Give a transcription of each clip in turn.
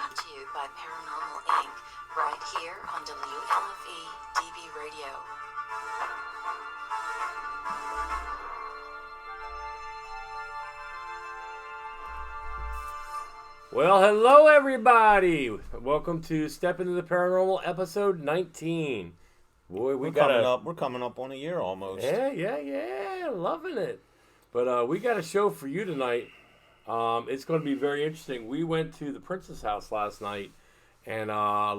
brought to you by Paranormal Inc. right here on WLFE DB Radio. Well, hello everybody. Welcome to Step Into the Paranormal episode 19. Boy, We're coming up on a year almost. Yeah, loving it. But we got a show for you tonight. It's going to be very interesting. We went to the Princess house last night, and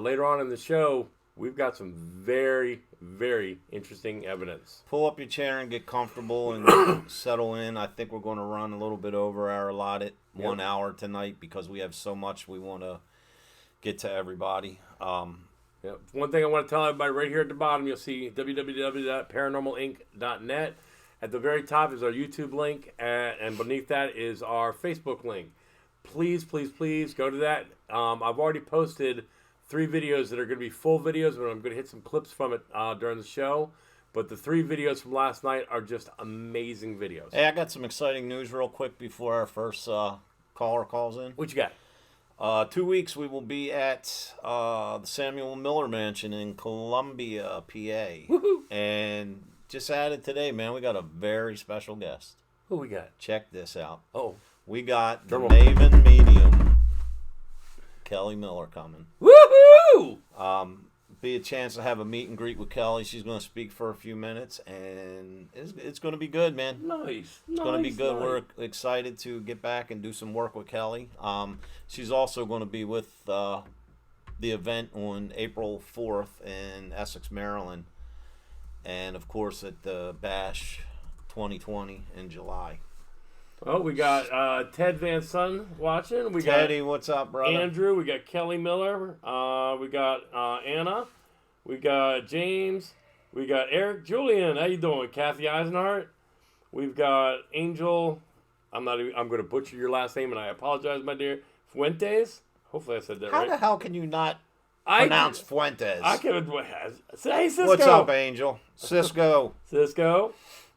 later on in the show, we've got some very, very interesting evidence. Pull up your chair and get comfortable and settle in. I think we're going to run a little bit over our allotted 1 hour tonight because we have so much we want to get to everybody. One thing I want to tell everybody right here at the bottom, you'll see www.paranormalinc.net. At the very top is our YouTube link, and beneath that is our Facebook link. Please go to that. I've already posted 3 videos that are going to be full videos, but I'm going to hit some clips from it during the show. But the 3 videos from last night are just amazing videos. Hey, I got some exciting news real quick before our first caller calls in. What you got? 2 weeks we will be at the Samuel Miller Mansion in Columbia, PA. Woohoo! And just added today, man, we got a very special guest. Who we got? Check this out. Oh. We got the Maven Medium, Kelly Miller, coming. Woohoo! Be a chance to have a meet and greet with Kelly. She's going to speak for a few minutes, and it's going to be good, man. Nice. It's going to be good. We're excited to get back and do some work with Kelly. She's also going to be with the event on April 4th in Essex, Maryland. And, of course, at the Bash 2020 in July. Well, we got Ted Van Son watching. Teddy, what's up, brother? Andrew. We got Kelly Miller. We got Anna. We got James. We got Eric Julian. How you doing? Kathy Eisenhart. We've got Angel. I'm going to butcher your last name, and I apologize, my dear. Fuentes. Hopefully I said that right. How the hell can you not pronounce Fuentes? I can. Hey, Cisco. What's up, Angel? Cisco.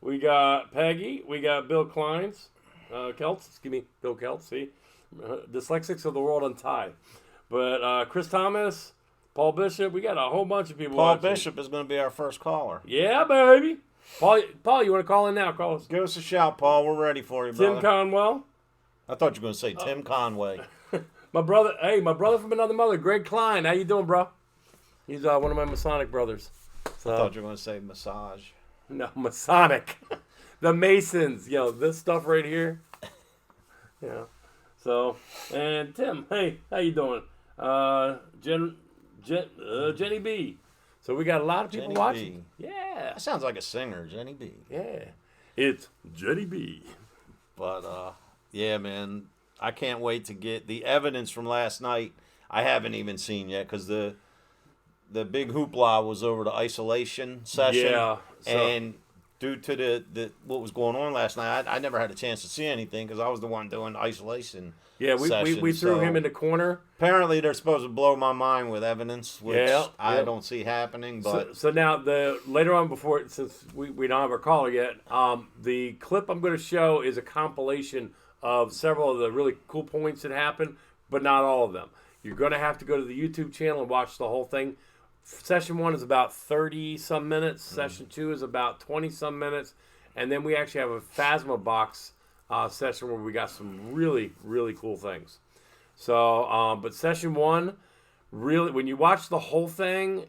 We got Peggy. We got Bill Kleins. Bill Keltz. See, dyslexics of the world untie. But Chris Thomas, Paul Bishop. We got a whole bunch of people. Paul watching. Bishop is going to be our first caller. Yeah, baby. Paul, you want to call in now? Call us. Give us a shout, Paul. We're ready for you, brother. Tim Conwell. I thought you were going to say Tim Conway. My brother from another mother, Greg Klein. How you doing, bro? He's one of my Masonic brothers. So, I thought you were going to say massage. No, Masonic. The Masons. This stuff right here. Yeah. So, and Tim, hey, how you doing? Jenny B. So we got a lot of people Jenny watching. B. Yeah. That sounds like a singer, Jenny B. Yeah. It's Jenny B. But, yeah, man, I can't wait to get the evidence from last night. I haven't even seen yet because the big hoopla was over the isolation session. Yeah. And due to the what was going on last night, I never had a chance to see anything because I was the one doing the isolation. Yeah, we threw him in the corner. Apparently, they're supposed to blow my mind with evidence, which I don't see happening. But so now later on, since we don't have our caller yet, the clip I'm going to show is a compilation of several of the really cool points that happened, but not all of them. You're going to have to go to the YouTube channel and watch the whole thing. Session 1 is about 30-some minutes. Session 2 is about 20-some minutes. And then we actually have a Phasma box session where we got some really, really cool things. So, but Session 1, really, when you watch the whole thing,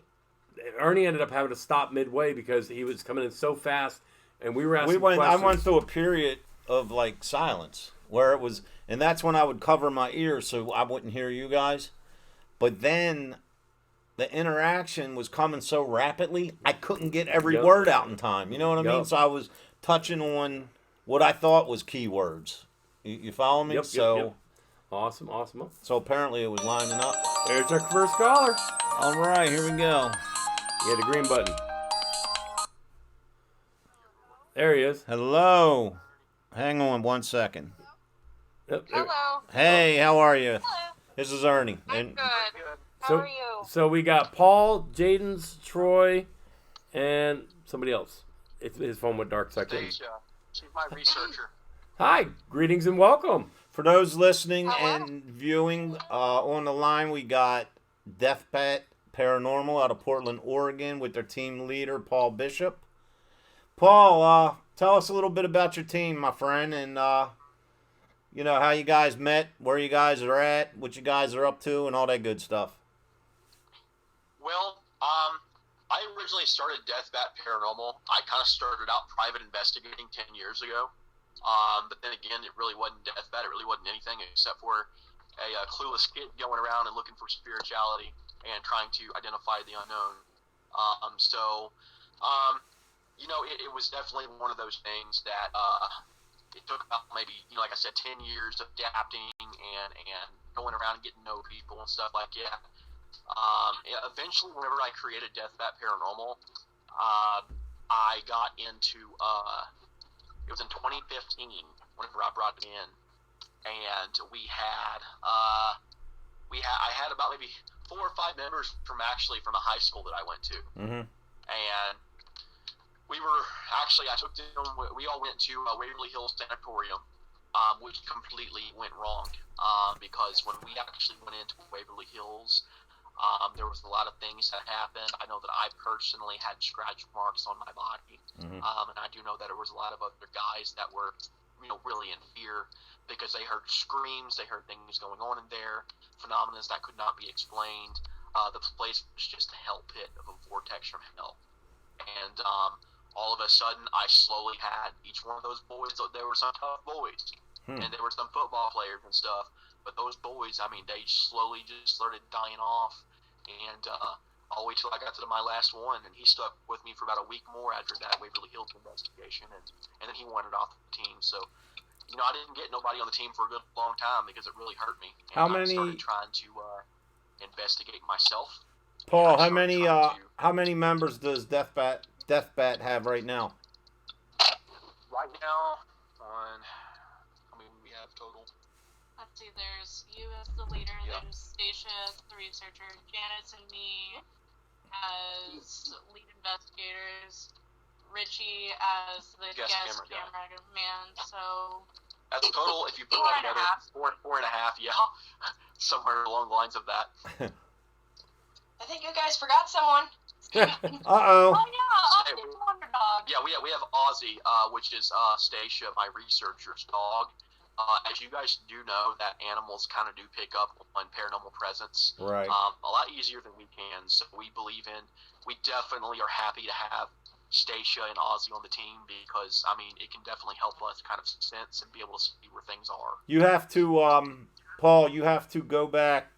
Ernie ended up having to stop midway because he was coming in so fast, and we were asking questions. I went through a period of, silence where it was, and that's when I would cover my ears so I wouldn't hear you guys. But then the interaction was coming so rapidly, I couldn't get every word out in time. You know what I mean? So I was touching on what I thought was keywords. You follow me? Yep. Awesome. So apparently it was lining up. There's our first caller. All right, here we go. Yeah, the green button. There he is. Hello. Hang on 1 second. Yep. Hello. Hey, how are you? Hello. This is Ernie. I'm good. How are you? So we got Paul, Jaden's, Troy, and somebody else. His phone went dark, so I couldn't. Stacia. She's my researcher. Hi, greetings and welcome. For those listening and viewing, on the line we got Deathbat Paranormal out of Portland, Oregon, with their team leader, Paul Bishop. Paul, tell us a little bit about your team, my friend, and how you guys met, where you guys are at, what you guys are up to, and all that good stuff. Well, I originally started Deathbat Paranormal. I kind of started out private investigating 10 years ago. But then again, it really wasn't Deathbat. It really wasn't anything except for a clueless kid going around and looking for spirituality and trying to identify the unknown. It was definitely one of those things that it took about maybe, like I said, 10 years of adapting and going around and getting to know people and stuff like that. Eventually, whenever I created Deathbat Paranormal, I got into it was in 2015 whenever I brought it in, and I had about maybe 4 or 5 members from a high school that I went to, and we all went to Waverly Hills Sanatorium, which completely went wrong, because when we actually went into Waverly Hills, there was a lot of things that happened. I know that I personally had scratch marks on my body, and I do know that there was a lot of other guys that were, really in fear because they heard screams, they heard things going on in there, phenomena that could not be explained. The place was just a hell pit of a vortex from hell, and all of a sudden, I slowly had each one of those boys. There were some tough boys, and there were some football players and stuff. But those boys, they slowly just started dying off, and all the way till I got to my last one, and he stuck with me for about a week more after that Waverly Hills investigation, and then he wanted off the team. So, I didn't get nobody on the team for a good long time because it really hurt me. And I started trying to investigate myself. Paul, how many members does Deathbat have right now? Right now, we have total. Let's see, there's you as the leader, there's Stacia as the researcher, Janice and me as lead investigators, Richie as the guest cameraman, so... That's total, if you put that together, 4.5, yeah. Somewhere along the lines of that. I think you guys forgot someone. Uh-oh. Oh, yeah, Ozzy's Wonder Dog. Yeah, we have Ozzy, which is Stacia, my researcher's dog. As you guys do know, that animals kind of do pick up on paranormal presence. Right. A lot easier than we can. So we definitely are happy to have Stacia and Ozzy on the team because, it can definitely help us kind of sense and be able to see where things are. You have to, Paul, go back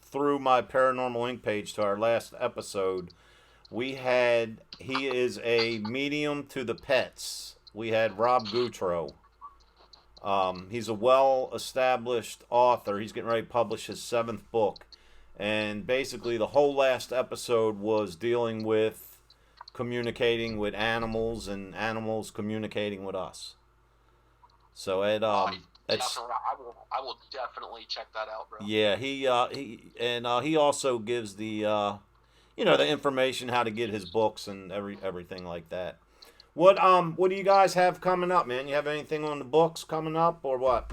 through my Paranormal Inc. page to our last episode. He is a medium to the pets. We had Rob Goutreau. He's a well-established author. He's getting ready to publish his 7th book. And basically the whole last episode was dealing with communicating with animals and animals communicating with us. So I will definitely check that out, bro. Yeah, he also gives the the information how to get his books and everything like that. What do you guys have coming up, man? You have anything on the books coming up or what?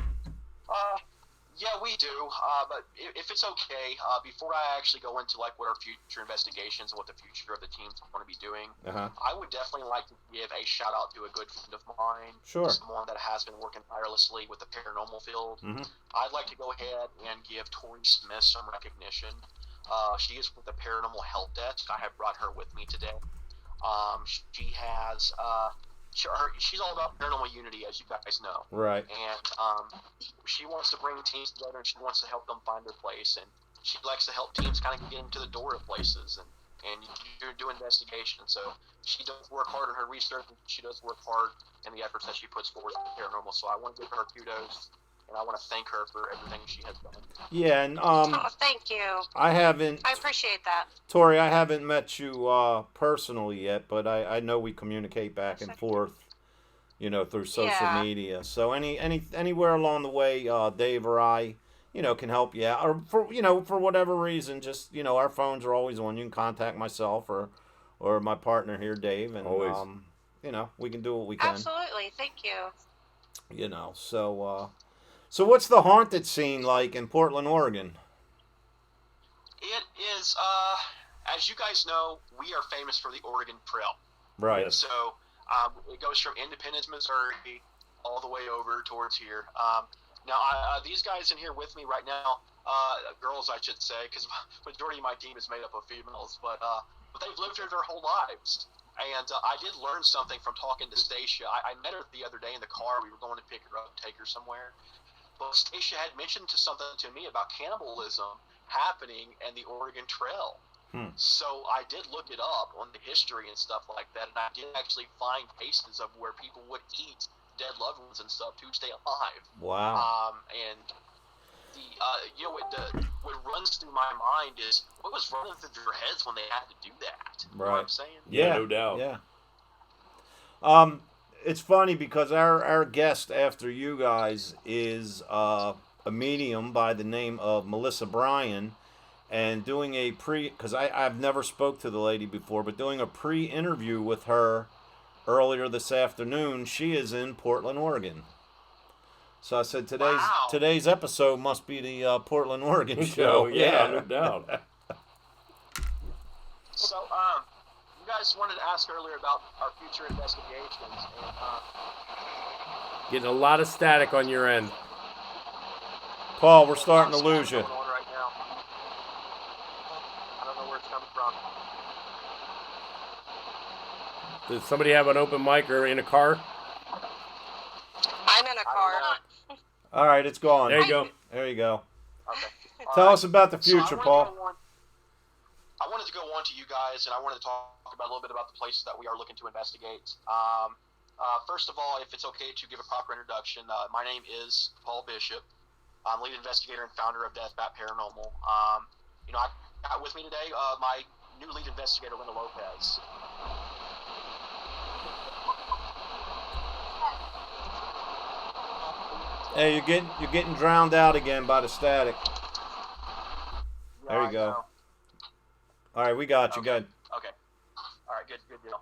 Yeah, we do. But if it's okay, before I actually go into what our future investigations and what the future of the teams want to be doing, I would definitely like to give a shout out to a good friend of mine. Sure. Someone that has been working tirelessly with the paranormal field. I'd like to go ahead and give Tori Smith some recognition. She is with the Paranormal Help Desk. I have brought her with me today. She has she's all about paranormal unity, as you guys know. Right. And she wants to bring teams together, and she wants to help them find their place. And she likes to help teams kind of get into the door of places and do investigation. So she does work hard on her research, and she does work hard in the efforts that she puts forward in paranormal. So I want to give her kudos, and I want to thank her for everything she has done. Yeah, and Thank you. I appreciate that. Tori, I haven't met you personally yet, but I know we communicate back and forth, through social media. So anywhere along the way, Dave or I, can help you out, or for whatever reason, just our phones are always on. You can contact myself or my partner here, Dave, and always. We can do what we can. Absolutely, thank you. So what's the haunted scene like in Portland, Oregon? It is, as you guys know, we are famous for the Oregon Trail. Right. Yes. So it goes from Independence, Missouri, all the way over towards here. Now, these guys in here with me right now, girls, I should say, because majority of my team is made up of females, but they've lived here their whole lives. And I did learn something from talking to Stacia. I met her the other day in the car. We were going to pick her up, take her somewhere. But Stacia had mentioned something to me about cannibalism happening in the Oregon Trail. So I did look it up on the history and stuff like that, and I did actually find cases of where people would eat dead loved ones and stuff to stay alive. Wow. And the what runs through my mind is what was running through their heads when they had to do that. You know what I'm saying? Yeah, no doubt. Yeah. It's funny because our guest after you guys is a medium by the name of Melissa Bryan, and doing a because I've never spoke to the lady before, but doing a pre-interview with her earlier this afternoon. She is in Portland, Oregon. So I said today's episode must be the Portland, Oregon show. Yeah, no doubt. So, you guys wanted to ask earlier about our future investigations, and Getting a lot of static on your end. Paul, we're starting to lose you. going on right now. I don't know where it's coming from. Does somebody have an open mic or in a car? I'm in a car. All right, it's gone. There you go. There you go. Okay. Tell us about the So I future, wanted Paul. to go on- I wanted to go on to you guys, and I wanted to talk about a little bit about the places that we are looking to investigate. First of all, if it's okay to give a proper introduction, my name is Paul Bishop. I'm lead investigator and founder of Death Bat Paranormal. I got with me today my new lead investigator, Linda Lopez. Hey, you're getting drowned out again by the static. There you I go. know. All right, we got you. Okay. Good. Okay. All right, good deal.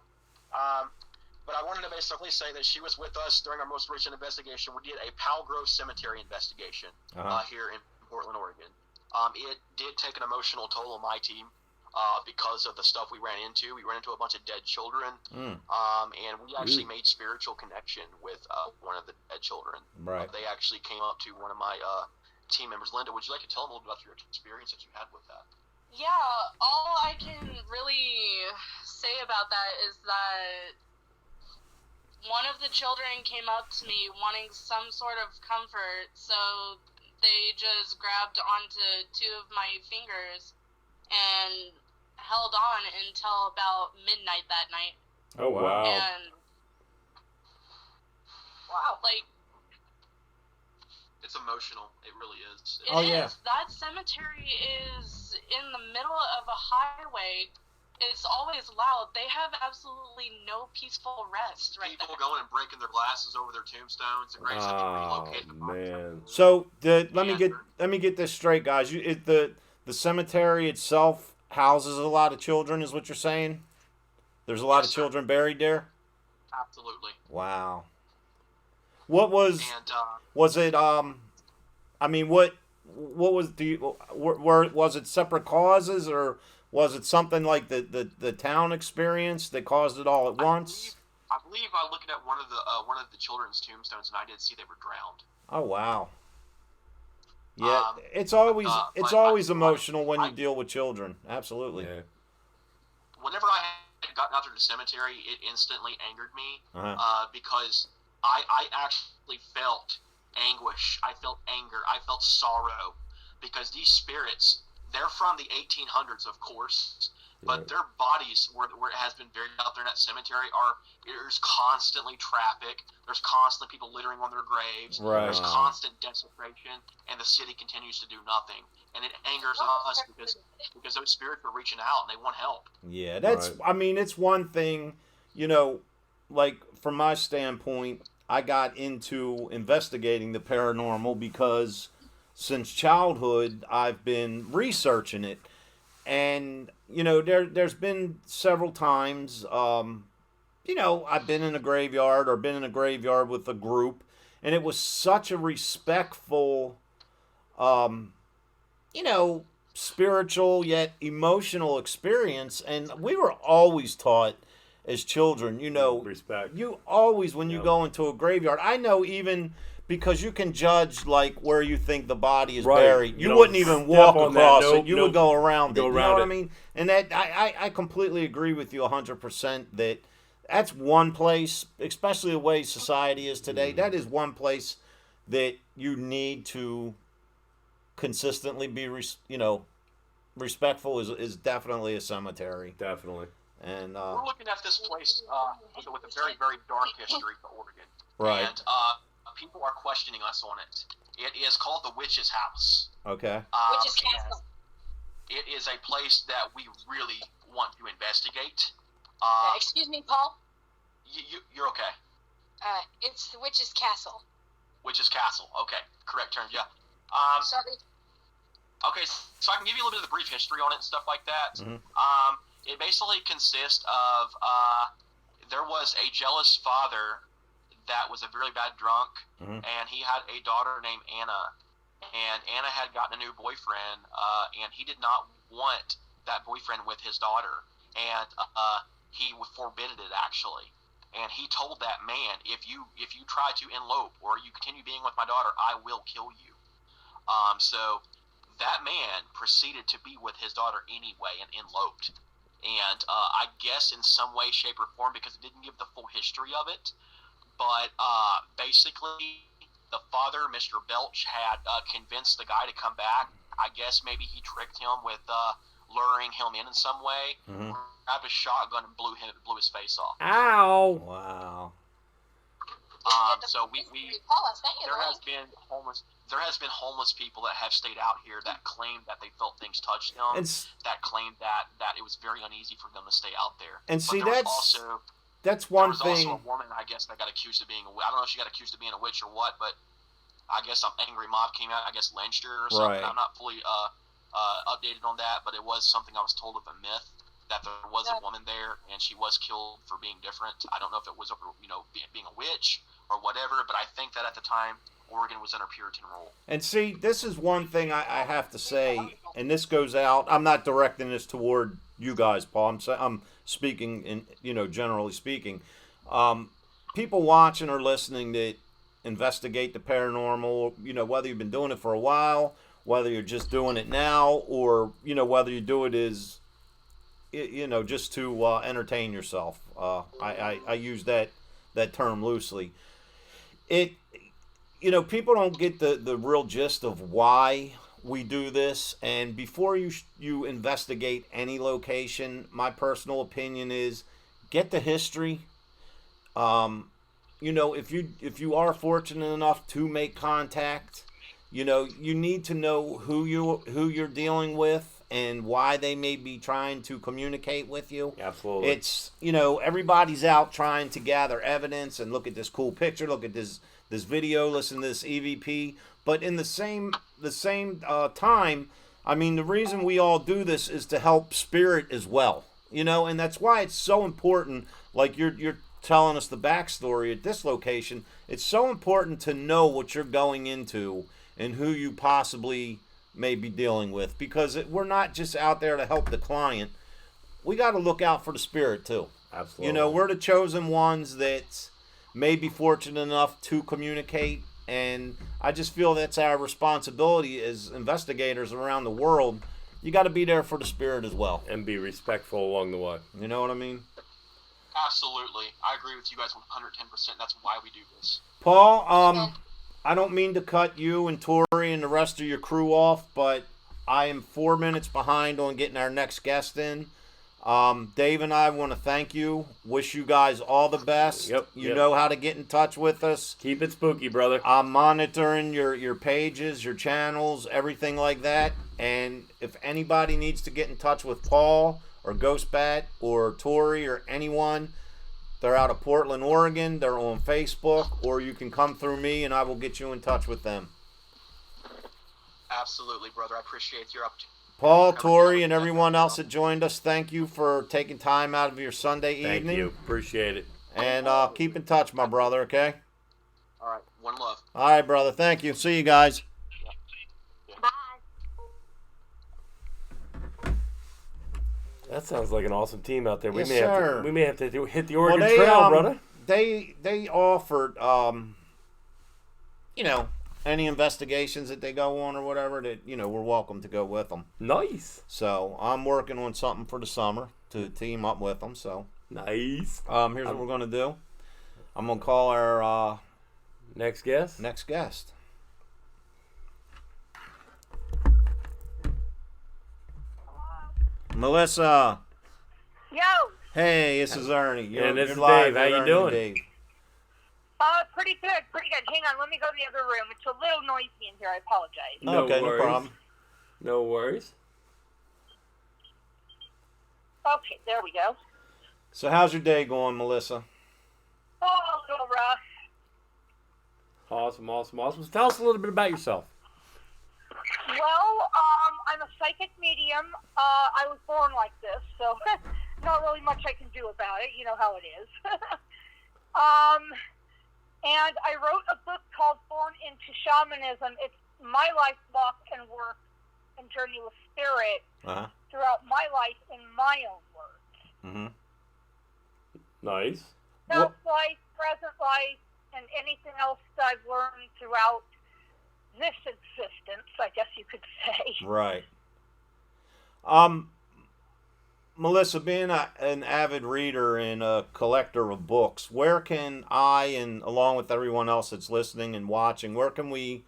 But I wanted to basically say that she was with us during our most recent investigation. We did a Powell Grove Cemetery investigation here in Portland, Oregon. It did take an emotional toll on my team because of the stuff we ran into. We ran into a bunch of dead children, and we actually made spiritual connection with one of the dead children. Right. They actually came up to one of my team members. Linda, would you like to tell them a little bit about your experience that you had with that? Yeah, all I can really say about that is that one of the children came up to me wanting some sort of comfort, so they just grabbed onto two of my fingers and held on until about midnight that night. Oh, wow. And, Wow. like, It's emotional. It really is. it is. yeah. That cemetery is in the middle of a highway. It's always loud. They have absolutely no peaceful rest right People there. going and breaking their glasses over their tombstones. The graves have been relocated. Man. So let me get this straight, guys. The cemetery itself houses a lot of children, is what you're saying? There's a lot Yes, of sir. children buried there. Absolutely. Wow. What was And was it? I mean, what was was it separate causes, or was it something like the town experience that caused it all at once? I believe I looked at one of the children's tombstones, and I did see they were drowned. Oh wow. Yeah, Um, it's always but emotional when you I- deal with children. Absolutely. Yeah. Whenever I had gotten out to the cemetery, it instantly angered me Uh-huh. because I actually felt anguish. I felt anger. I felt sorrow because these spirits, they're from the 1800s, of course, but Right. their bodies, where it has been buried out there in that cemetery, there's constantly traffic. There's constantly people littering on their graves. Right. There's constant desecration, and the city continues to do nothing. And it angers us because those spirits are reaching out and they want help. Yeah, that's. Right. I mean, it's one thing, like from my standpoint, I got into investigating the paranormal because since childhood I've been researching it, and there's been several times, I've been in a graveyard or been in a graveyard with a group, and it was such a respectful, spiritual yet emotional experience. And we were always taught as children, respect. you always, when you go into a graveyard, I know, even because you can judge like where you think the body is buried. You wouldn't even walk across it. You would go around it. You know what I mean? And that I completely agree with you 100% that that's one place, especially the way society is today, that is one place that you need to consistently be, respectful is definitely a cemetery. Definitely. And we're looking at this place with a very, very dark history for Oregon. Right. And people are questioning us on it. It is called the Witch's House. Okay. Witch's Castle. It is a place that we really want to investigate. Excuse me, Paul? You're okay. It's the Witch's Castle. Witch's Castle. Okay. Correct term, yeah. Sorry. Okay, so I can give you a little bit of the brief history on it and stuff like that. Mm-hmm. It basically consists of there was a jealous father that was a really bad drunk, and he had a daughter named Anna. And Anna had gotten a new boyfriend, and he did not want that boyfriend with his daughter. And he forbidden it, actually. And he told that man, if you try to elope or you continue being with my daughter, I will kill you. So that man proceeded to be with his daughter anyway and eloped. And I guess in some way, shape, or form, because it didn't give the full history of it, but basically the father, Mr. Belch, had convinced the guy to come back. I guess maybe he tricked him with luring him in some way, grabbed a shotgun and blew his face off. Ow! Wow. So there has been homeless people that have stayed out here that claimed that they felt things touched them, that claimed that it was very uneasy for them to stay out there. And see, that's one there was thing. also a woman, I guess, that got accused of being I don't know if she got accused of being a witch or what, but I guess an angry mob came out, I guess lynched her or something. Right. I'm not fully updated on that, but it was something I was told of a myth, that there was a woman there and she was killed for being different. I don't know if it was over, being a witch or whatever, but I think that at the time Oregon was under Puritan rule. And see, this is one thing I have to say, and this goes out. I'm not directing this toward you guys, Paul. I'm speaking in, generally speaking. People watching or listening that investigate the paranormal, whether you've been doing it for a while, whether you're just doing it now, or whether you do it as just to entertain yourself. I use that term loosely. People don't get the real gist of why we do this. And before you investigate any location, my personal opinion is get the history. If you are fortunate enough to make contact, you need to know who you're dealing with and why they may be trying to communicate with you. Absolutely. It's, everybody's out trying to gather evidence and look at this cool picture, look at this video, listen to this EVP. But in the same time, I mean, the reason we all do this is to help spirit as well, and that's why it's so important. Like you're telling us the backstory at this location. It's so important to know what you're going into and who you possibly may be dealing with, because we're not just out there to help the client. We got to look out for the spirit too. Absolutely. We're the chosen ones that may be fortunate enough to communicate, and I just feel that's our responsibility as investigators around the world. You got to be there for the spirit as well, and be respectful along the way. You know what I mean? Absolutely. I agree with you guys 110%. That's why we do this. Paul, I don't mean to cut you and Tori and the rest of your crew off, but I am 4 minutes behind on getting our next guest in. Dave and I want to thank you. Wish you guys all the best. Yep. You know how to get in touch with us. Keep it spooky, brother. I'm monitoring your pages, your channels, everything like that. And if anybody needs to get in touch with Paul or Ghostbat or Tori or anyone, they're out of Portland, Oregon. They're on Facebook, or you can come through me and I will get you in touch with them. Absolutely, brother. I appreciate your opportunity. Paul, Tori, and everyone else that joined us, thank you for taking time out of your Sunday evening. Thank you. Appreciate it. And keep in touch, my brother, okay? All right. 100%. One love. All right, brother. Thank you. See you guys. Bye. That sounds like an awesome team out there. Yes, we may sir. have to hit the Oregon Trail, brother. They offered, any investigations that they go on or whatever, that, we're welcome to go with them. Nice. So I'm working on something for the summer to team up with them. So Nice. here's what we're going to do. I'm going to call our Next guest. next guest. Melissa. Yo. Hey, this is Ernie. And this is live Dave. How with you Ernie doing? Dave. Pretty good. Pretty good. Hang on. Let me go in the other room. It's a little noisy in here. I apologize. No Okay, worries. no problem. No worries. Okay, there we go. So how's your day going, Melissa? Oh, a little rough. Awesome. So tell us a little bit about yourself. Well, I'm a psychic medium. I was born like this, so not really much I can do about it. You know how it is. And I wrote a book called Born into Shamanism. It's my life walk and work and journey with spirit Uh-huh. throughout my life in my own words. Mm-hmm. Nice. Past life, present life, and anything else that I've learned throughout this existence, I guess you could say. Right. Melissa, being an avid reader and a collector of books, where can I, and along with everyone else that's listening and watching, where can we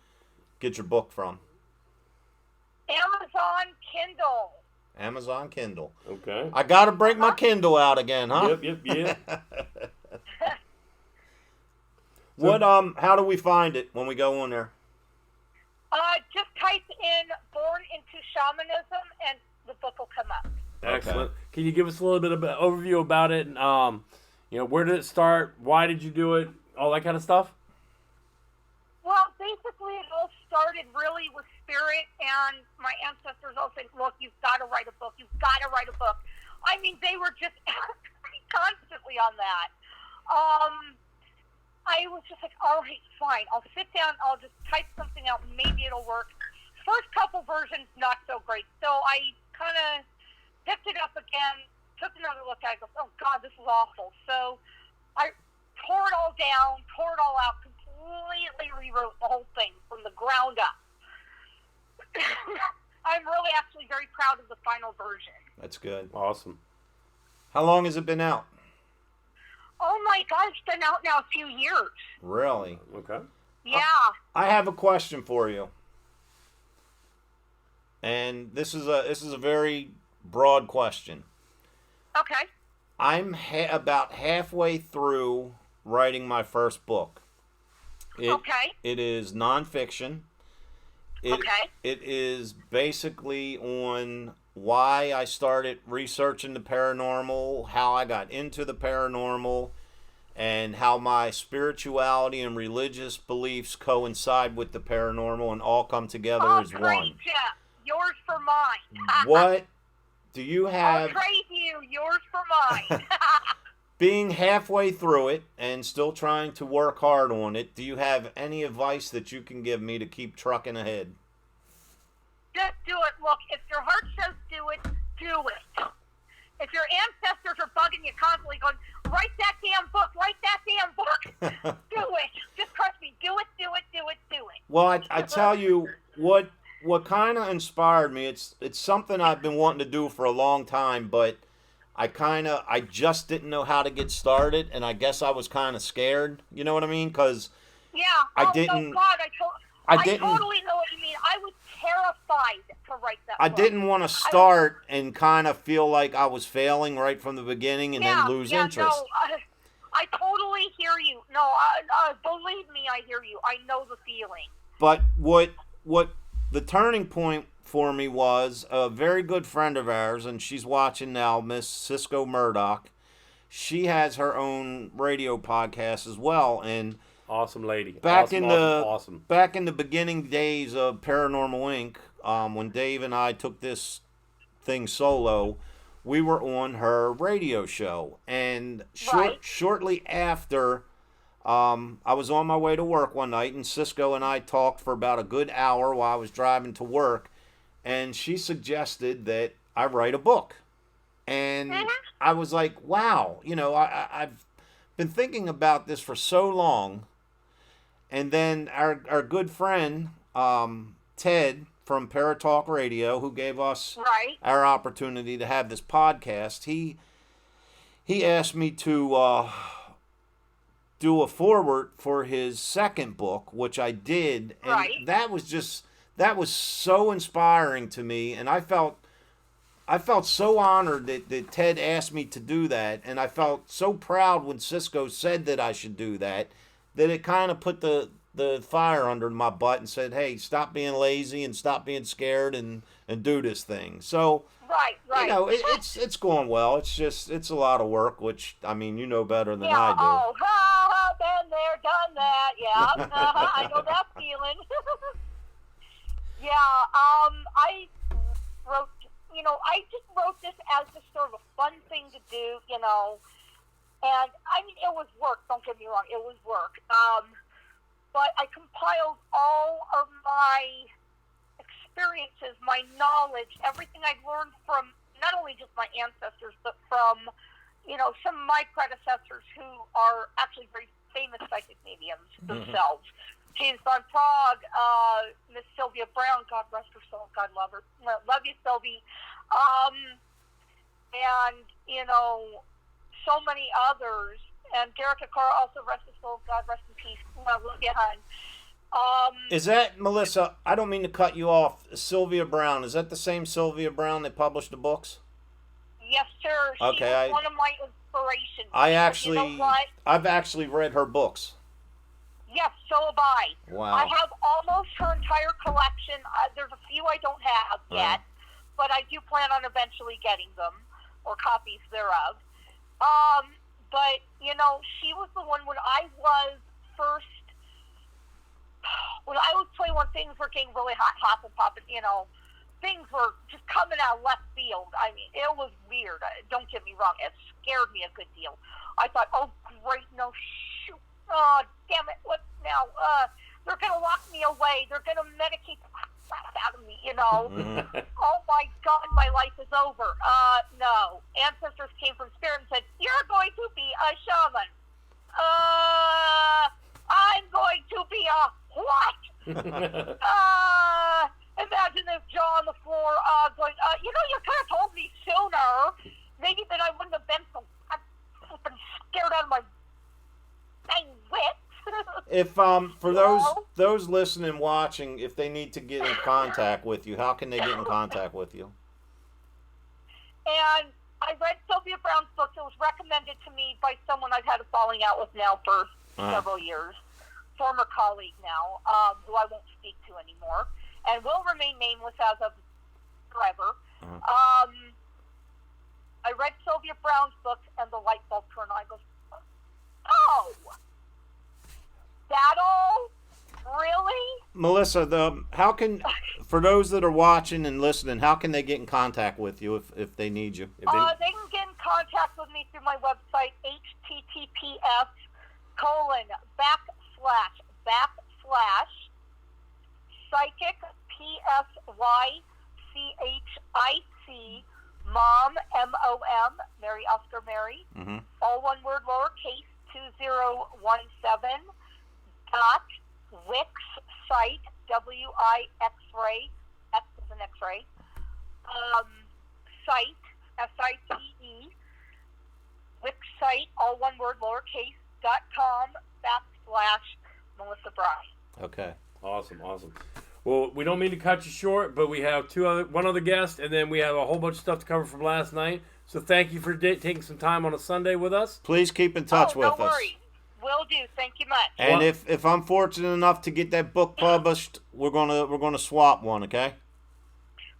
get your book from? Amazon Kindle. Amazon Kindle. Okay. I got to break my Kindle out again, huh? Yep. What how do we find it when we go on there? Just type in Born into Shamanism and the book will come up. Excellent. Can you give us a little bit of an overview about it? And, where did it start? Why did you do it? All that kind of stuff? Well, basically it all started really with spirit, and my ancestors all said, look, you've got to write a book. You've got to write a book. I mean, they were just constantly on that. I was just like, all right, fine. I'll sit down. I'll just type something out. Maybe it'll work. First couple versions, not so great. So I kind of picked it up again, took another look at it, go, oh, God, this is awful. So I tore it all down, tore it all out, completely rewrote the whole thing from the ground up. I'm really actually very proud of the final version. That's good. Awesome. How long has it been out? Oh, my God, it's been out now a few years. Really? Okay. Yeah. I have a question for you. And this is a very broad question. Okay. I'm about halfway through writing my first book. Okay. It is nonfiction. Okay. It is basically on why I started researching the paranormal, how I got into the paranormal, and how my spirituality and religious beliefs coincide with the paranormal and all come together as Trade one. you. Yours for mine. What do you I'll have? trade you. Yours for mine. Being halfway through it and still trying to work hard on it, do you have any advice that you can give me to keep trucking ahead? Just do it. Look, if your heart says do it, do it. If your ancestors are bugging you constantly going, write that damn book, do it. Just trust me. Do it. Well, I tell you what kind of inspired me. It's something I've been wanting to do for a long time, but I just didn't know how to get started, and I guess I was kind of scared. You know what I mean? Because Yeah. I Oh, didn't- Oh, God, I I didn't. totally know what you mean. I was terrified to write that I book. didn't want to start and kind of feel like I was failing right from the beginning and then lose interest. No, I totally hear you. No, believe me, I hear you. I know the feeling. But what the turning point for me was a very good friend of ours, and she's watching now, Miss Cisco Murdoch. She has her own radio podcast as well, and Awesome lady. back Awesome, in awesome. the beginning days of Paranormal Inc., when Dave and I took this thing solo, we were on her radio show, and Right. shortly after I was on my way to work one night, and Cisco and I talked for about a good hour while I was driving to work, and she suggested that I write a book. And I was like, wow, I've been thinking about this for so long. And then our good friend, Ted from Paratalk Radio, who gave us our opportunity to have this podcast, he asked me to do a foreword for his second book, which I did, and that was so inspiring to me, and I felt so honored that Ted asked me to do that, and I felt so proud when Cisco said that I should do that it kind of put the fire under my butt and said, hey, stop being lazy and stop being scared and do this thing. So it's going well. It's a lot of work, which, I mean, you know better than I do. Been there, done that. Yeah, I know that feeling. I wrote, I just wrote this as just sort of a fun thing to do, and I mean, it was work. Don't get me wrong, it was work. But I compiled all of my experiences, my knowledge, everything I'd learned from not only just my ancestors, but from some of my predecessors who are actually very famous psychic mediums themselves. James Von Prague, Miss Sylvia Brown, God rest her soul, God love her. Love you, Sylvie. And, so many others. And Derek Carr, also rest his soul, God rest in peace. Love you, hon. Is that, Melissa, I don't mean to cut you off, Sylvia Brown, is that the same Sylvia Brown that published the books? Yes, sir. She was one of my inspirations. I've actually read her books. Yes, so have I. Wow. I have almost her entire collection. There's a few I don't have yet, but I do plan on eventually getting them, or copies thereof. But, she was the one when I was 21, things were getting really hot and popping, things were just coming out of left field. I mean, it was weird. Don't get me wrong. It scared me a good deal. I thought, oh, great, no, shoot. Oh, damn it, what now? They're going to lock me away. They're going to medicate the crap out of me, Oh, my God, my life is over. No. Ancestors came from spirit and said, you're going to be a shaman. I'm going to be a what? Imagine this jaw on the floor going, you could have told me sooner. Maybe then I wouldn't have been so flipping scared out of my dang wits. If for those listening, watching, if they need to get in contact with you, how can they get in contact with you? And I read Sylvia Brown's book. It was recommended to me by someone I've had a falling out with now for several years. Former colleague now, who I won't speak to anymore, and will remain nameless as of forever. I read Sylvia Brown's book, and the light bulb turned on. I goes, oh, that all? Really? Melissa, how can, for those that are watching and listening, how can they get in contact with you if they need you? They can get in contact with me through my website, https://psychic, PSYCHIC, mom, MOM, Mary Oscar Mary, all one word, lowercase, 2017, dot, Wix site, WIX-ray, X is an X-ray, site, SITE, Wix site, all one word, lowercase, .com/Melissa Bry. Okay. Awesome. Well, we don't mean to cut you short, but we have one other guest, and then we have a whole bunch of stuff to cover from last night. So thank you for taking some time on a Sunday with us. Please keep in touch with us. No worries. Will do. Thank you much. And if I'm fortunate enough to get that book published, we're gonna swap one, okay?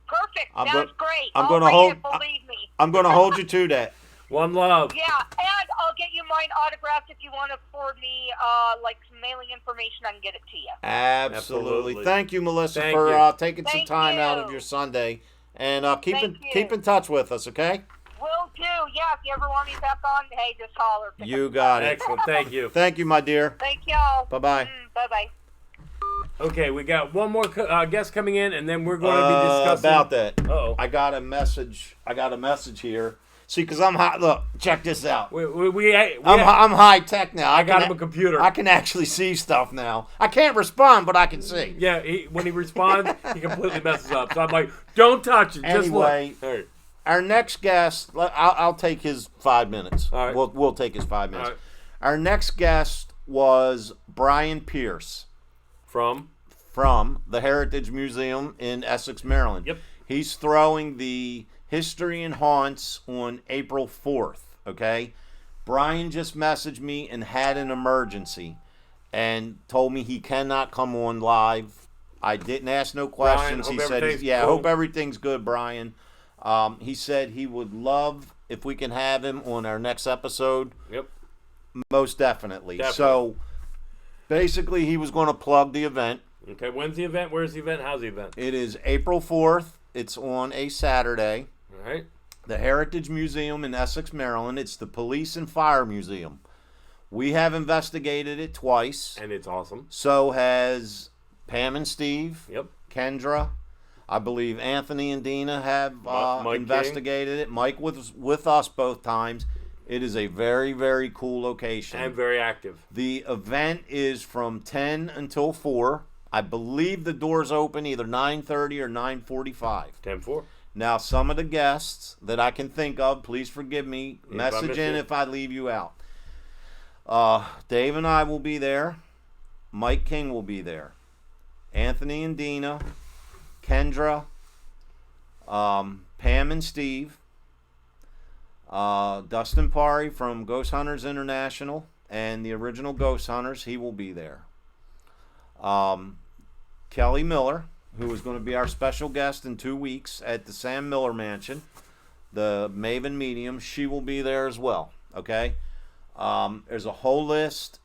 Perfect. Sounds great. I'm gonna hold you to that. One love. Yeah, and I'll get you mine autographed if you want to forward me some mailing information. I can get it to you. Absolutely. Thank you, Melissa, Thank for you. taking some time out of your Sunday, and keep in touch with us, okay? Will do. Yeah, if you ever want me back on, hey, just holler. You got it. Excellent. Thank you. Thank you, my dear. Thank y'all. Bye-bye. Bye-bye. Okay, we got one more guest coming in, and then we're going to be discussing About that. Uh-oh. I got a message. here. See, because I'm high. Look, check this out. I'm high tech now. I got him a computer. I can actually see stuff now. I can't respond, but I can see. Yeah, when he responds, he completely messes up. So I'm like, don't touch it. Just look. Anyway, All right. our next guest, I'll take his 5 minutes. All right. We'll take his 5 minutes. All right. Our next guest was Brian Pierce From the Heritage Museum in Essex, Maryland. Yep. He's throwing the History and Haunts on April 4th, okay? Brian just messaged me and had an emergency and told me he cannot come on live. I didn't ask no questions. Brian, He said, everything's I cool. hope everything's good, Brian. He said he would love if we can have him on our next episode. Yep. Most definitely. Definitely. So basically he was going to plug the event. Okay, when's the event? Where's the event? How's the event? It is April 4th. It's on a Saturday. All right. The Heritage Museum in Essex, Maryland. It's the Police and Fire Museum. We have investigated it twice. And it's awesome. So has Pam and Steve. Yep. Kendra. I believe Anthony and Dina have Mike investigated it. Mike was with us both times. It is a very, very cool location. And very active. The event is from 10 until 4. I believe the doors open either 9:30 or 9:45. 10-4. Now, some of the guests that I can think of, please forgive me, If I message miss in you. if I leave you out. Dave and I will be there. Mike King will be there. Anthony and Dina, Kendra, Pam and Steve, Dustin Pari from Ghost Hunters International and the original Ghost Hunters, he will be there. Kelly Miller, who is going to be our special guest in 2 weeks at the Sam Miller Mansion, the Maven Medium, she will be there as well. Okay? There's a whole list.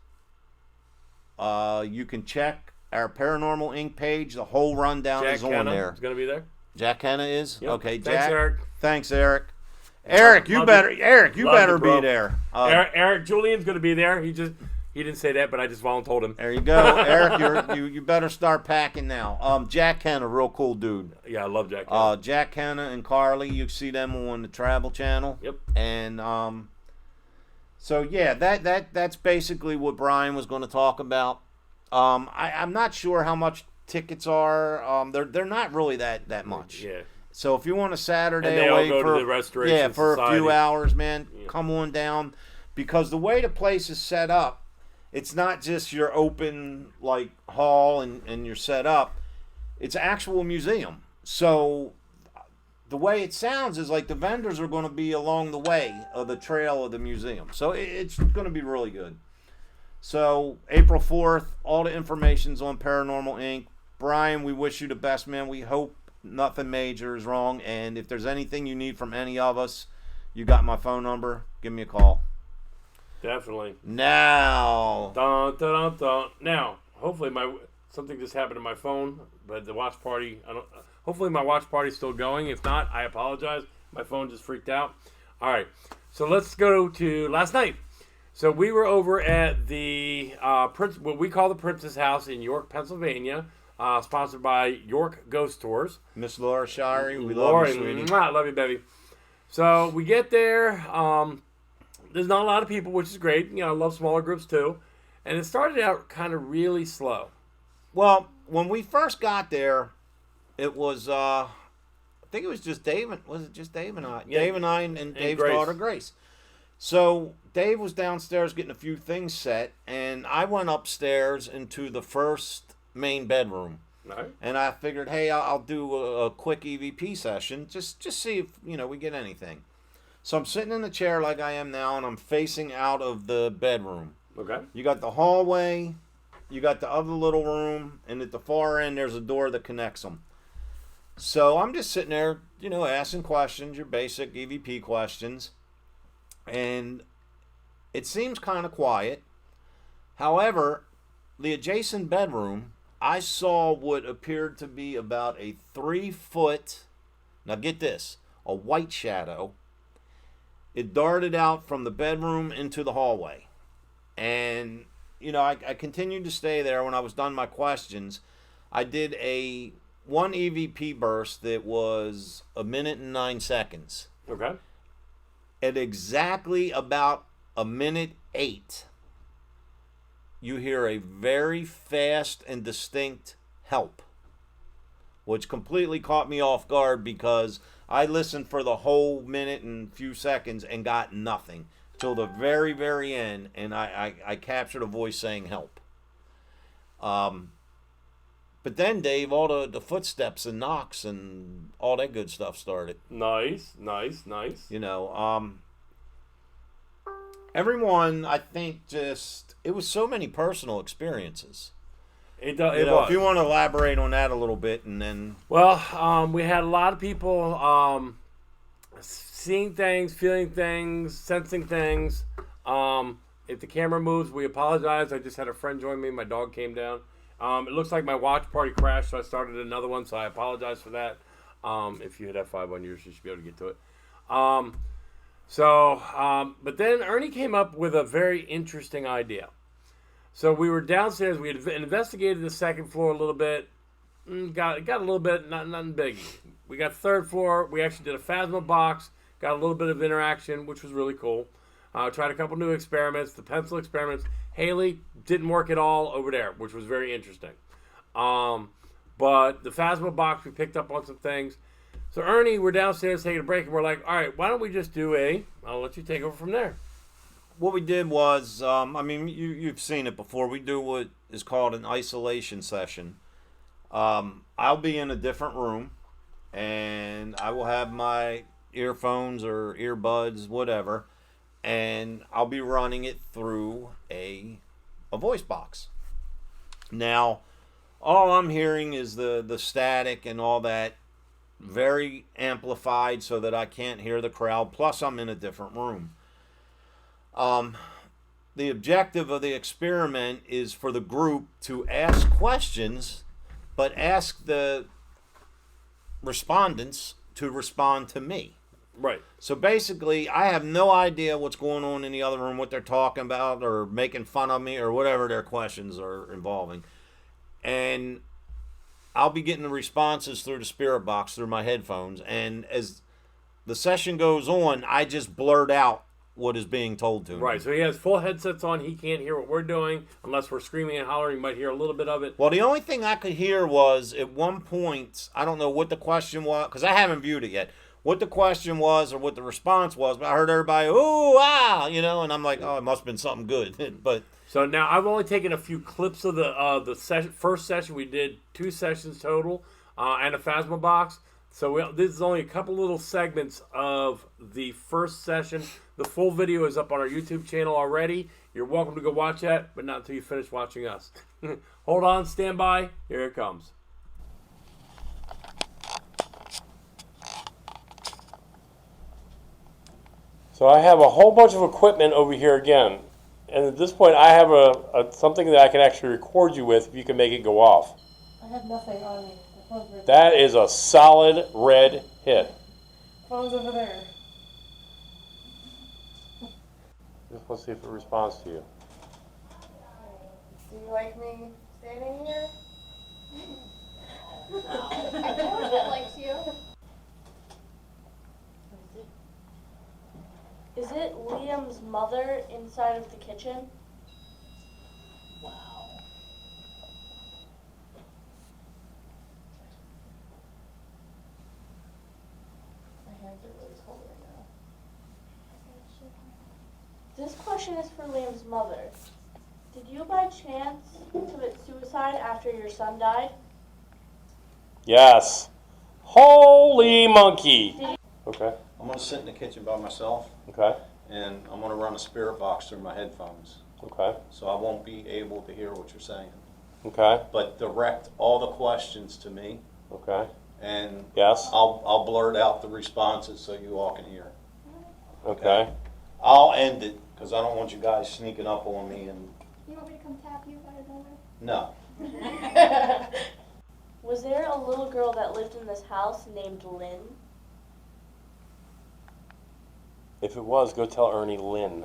You can check our Paranormal Inc. page. The whole rundown Jack is on Kenna there. is going to be there. Jack Henna is? Yep. Okay, Thanks, Jack. Eric. Thanks, Eric. Eric, you Love better Love you, be bro. there. Eric Julian's going to be there. He didn't say that, but I just volunteered him. There you go. Eric, you better start packing now. Jack Henna, real cool dude. Yeah, I love Jack Kenna. Jack Henna and Carly, you see them on the Travel Channel. Yep. And so yeah, that's basically what Brian was going to talk about. I'm not sure how much tickets are. They're not really that much. Yeah. So if you want a Saturday And they all away go to for the Restoration for a Society. few hours, man, come on down, because the way the place is set up, it's not just your open like hall and you're set up. It's actual museum. So the way it sounds is like the vendors are going to be along the way of the trail of the museum. So it's going to be really good. So April 4th, all the information's on Paranormal Inc. Brian, we wish you the best, man. We hope nothing major is wrong. And if there's anything you need from any of us, you got my phone number. Give me a call. Definitely. Now. Dun, dun, dun, dun. Now, hopefully something just happened to my phone, but the watch party, hopefully my watch party's still going. If not, I apologize. My phone just freaked out. All right. So let's go to last night. So we were over at the what we call the Princess House in York, Pennsylvania, sponsored by York Ghost Tours. Miss Laura Shirey, we Laura, love you, sweetie. mwah, love you, baby. So we get there. There's not a lot of people, which is great. You know, I love smaller groups too. And it started out kind of really slow. Well, when we first got there, it was, I think it was just Dave. Was it just Dave and I? Yeah. Dave and I and Dave's Grace. daughter, Grace. So Dave was downstairs getting a few things set, and I went upstairs into the first main bedroom. Right. And I figured, hey, I'll do a quick EVP session, just see if, we get anything. So I'm sitting in the chair like I am now, and I'm facing out of the bedroom. Okay. You got the hallway, you got the other little room, and at the far end, there's a door that connects them. So I'm just sitting there, asking questions, your basic EVP questions. And it seems kind of quiet. However, the adjacent bedroom, I saw what appeared to be about a 3 foot, now get this, a white shadow, it darted out from the bedroom into the hallway. And, I continued to stay there. When I was done my questions, I did one EVP burst that was 1:09. Okay. At exactly about 1:08, you hear a very fast and distinct help, which completely caught me off guard because I listened for the whole minute and few seconds and got nothing till the very, very end, and I captured a voice saying help. But then, Dave, all the footsteps and knocks and all that good stuff started. Nice. Everyone, I think, it was so many personal experiences. It If was. you want to elaborate on that a little bit, and then... Well, we had a lot of people seeing things, feeling things, sensing things. If the camera moves, we apologize. I just had a friend join me. My dog came down. It looks like my watch party crashed, so I started another one, so I apologize for that. If you hit F5 on yours, you should be able to get to it. But then Ernie came up with a very interesting idea. So we were downstairs. We had investigated the second floor a little bit. Got a little bit, nothing biggie. We got third floor. We actually did a Phasma box. Got a little bit of interaction, which was really cool. Tried a couple new experiments, the pencil experiments. Haley didn't work at all over there, which was very interesting. But the Phasma box, we picked up on some things. So Ernie, we're downstairs taking a break, and we're like, all right, why don't we just do I'll let you take over from there. What we did was, you've seen it before. We do what is called an isolation session. I'll be in a different room, and I will have my earphones or earbuds, whatever, and I'll be running it through a voice box. Now, all I'm hearing is the static and all that, very amplified so that I can't hear the crowd, plus I'm in a different room. The objective of the experiment is for the group to ask questions, but ask the respondents to respond to me. Right. So basically, I have no idea what's going on in the other room, what they're talking about, or making fun of me, or whatever their questions are involving. And I'll be getting the responses through the spirit box, through my headphones. And as the session goes on, I just blurt out what is being told to him. Right, so he has full headsets on. He can't hear what we're doing unless we're screaming and hollering. You might hear a little bit of it. Well, the only thing I could hear was at one point, I don't know what the question was, because I haven't viewed it yet, what the question was or what the response was, but I heard everybody, ooh, ah, and I'm like, oh, it must have been something good. But so now I've only taken a few clips of the first session. We did 2 sessions total and a Phasma box. So this is only a couple little segments of the first session. The full video is up on our YouTube channel already. You're welcome to go watch that, but not until you finish watching us. Hold on, stand by. Here it comes. So I have a whole bunch of equipment over here again. And at this point, I have a something that I can actually record you with if you can make it go off. I have nothing on me. The phone's right That is a solid red hit. there. Phone's over there. Just want to see if it responds to you. Do you like me standing here? I told you it likes you. Is it Liam's mother inside of the kitchen? Wow. My hands are really cold right now. This question is for Liam's mother. Did you by chance commit suicide after your son died? Yes. Holy monkey. Okay. I'm going to sit in the kitchen by myself, Okay. and I'm going to run a spirit box through my headphones, Okay. so I won't be able to hear what you're saying. Okay. But direct all the questions to me, Okay. and Yes. I'll blurt out the responses so you all can hear. Okay. I'll end it because I don't want you guys sneaking up on me. And You want me to come tap you out of nowhere? no, Was there a little girl that lived in this house named Lynn? If it was, go tell Ernie Lynn.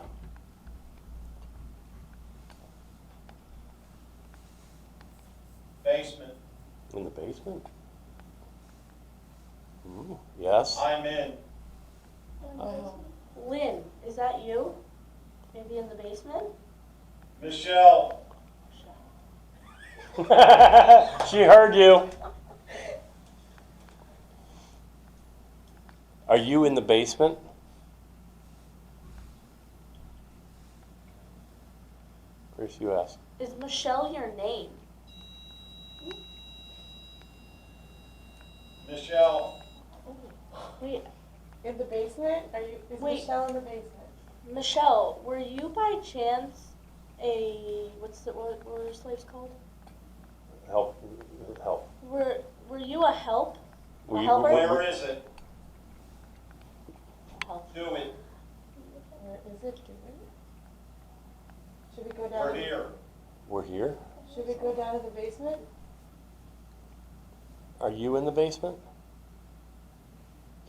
Basement. In the basement? Ooh, yes. I'm in. Lynn, is that you? Maybe in the basement? Michelle. She heard you. Are you in the basement? Chris, you ask. Is Michelle your name? Michelle. Wait, In the basement? Is Wait. Michelle in the basement? Michelle, were you by chance what were slaves called? Help. Were you a help? Were A you- helper? Where is it? Help. Do it. Where is it? Should we go down? We're here. We're here? Should we go down to the basement? Are you in the basement?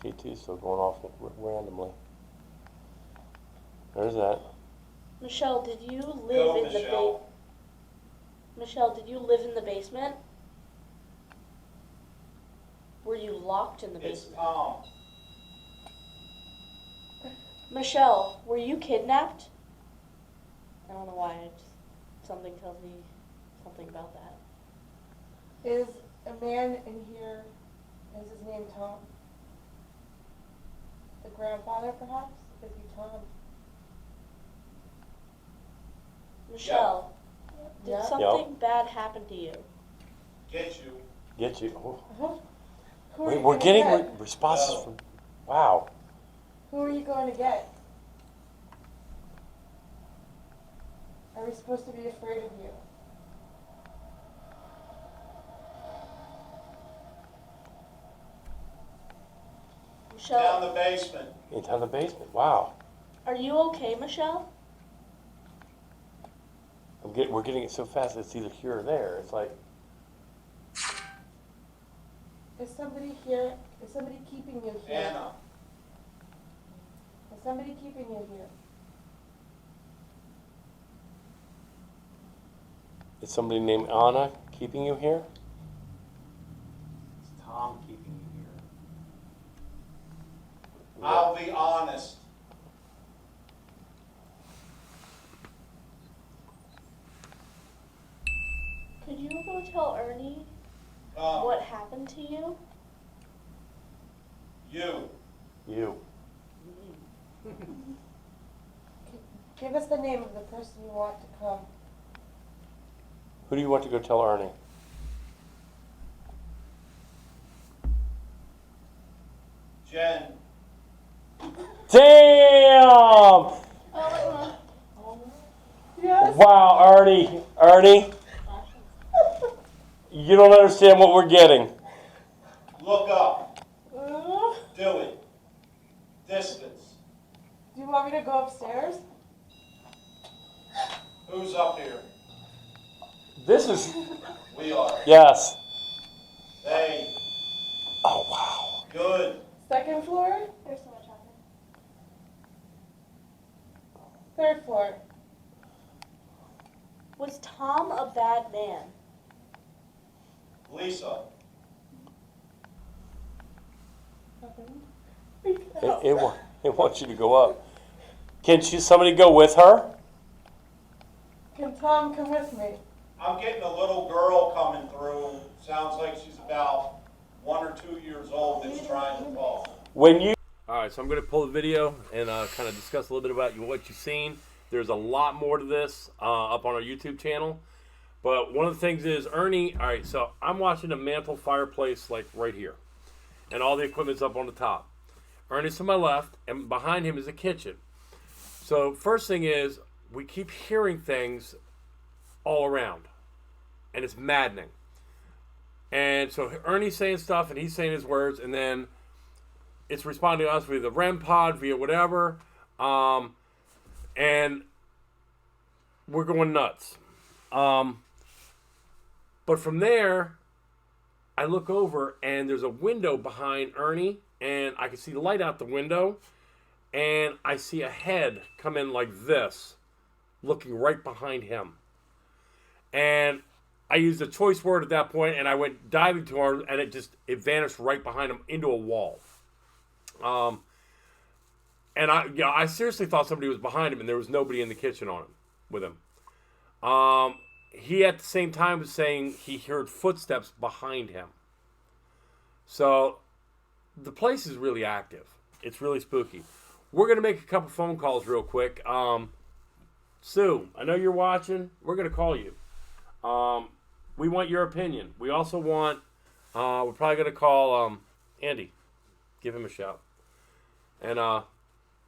KT's still going off randomly. There's that. Michelle, did you live Go, in the Michelle. Michelle, did you live in the basement? Were you locked in the It's basement? Tom. Michelle, were you kidnapped? I don't know why. Something tells me something about that. Is a man in here, is his name Tom? The grandfather, perhaps? Is he Tom? Michelle, did Yeah. something bad happen to you? Get you. Get you. Oh. Who are you We're gonna getting get? responses No. from. Wow. Who are you going to get? Are we supposed to be afraid of you? Down Michelle, the basement. Into the basement. Wow. are you okay, Michelle? We're getting it so fast. It's either here or there. It's like. Is somebody here? Is somebody keeping you here? Anna. Is somebody keeping you here? Is somebody named Anna keeping you here? It's Tom keeping you here. I'll be honest. Could you go tell Ernie Come. what happened to you? You. You. Give us the name of the person you want to come. Who do you want to go tell Ernie? Jen. Damn! Yes. Wow, Ernie, you don't understand what we're getting. Look up. Do it. Distance. Do you want me to go upstairs? Who's up here? This is, We are. yes. They. Oh, wow. Good. Second floor? There's so much happening. Third floor. Was Tom a bad man? Lisa. It wants you to go up. Can somebody go with her? Can Tom come with me? I'm getting a little girl coming through. Sounds like she's about 1 or 2 years old that's trying to fall. When you. All right, so I'm going to pull the video and kind of discuss a little bit about what you've seen. There's a lot more to this up on our YouTube channel. But one of the things is Ernie, all right, so I'm watching a mantle fireplace like right here. And all the equipment's up on the top. Ernie's to my left, and behind him is a kitchen. So first thing is, we keep hearing things all around. And it's maddening. And so Ernie's saying stuff, and he's saying his words, and then it's responding to us via the REM pod, via whatever. And we're going nuts. But from there, I look over, and there's a window behind Ernie, and I can see the light out the window. and I see a head come in like this, looking right behind him. And I used a choice word at that point, and I went diving to her, and it vanished right behind him into a wall. And I seriously thought somebody was behind him, and there was nobody in the kitchen on him with him. He at the same time was saying he heard footsteps behind him. So the place is really active. It's really spooky. We're gonna make a couple phone calls real quick. Sue, I know you're watching. We're gonna call you. We want your opinion. We also want. We're probably gonna call Andy. Give him a shout. And I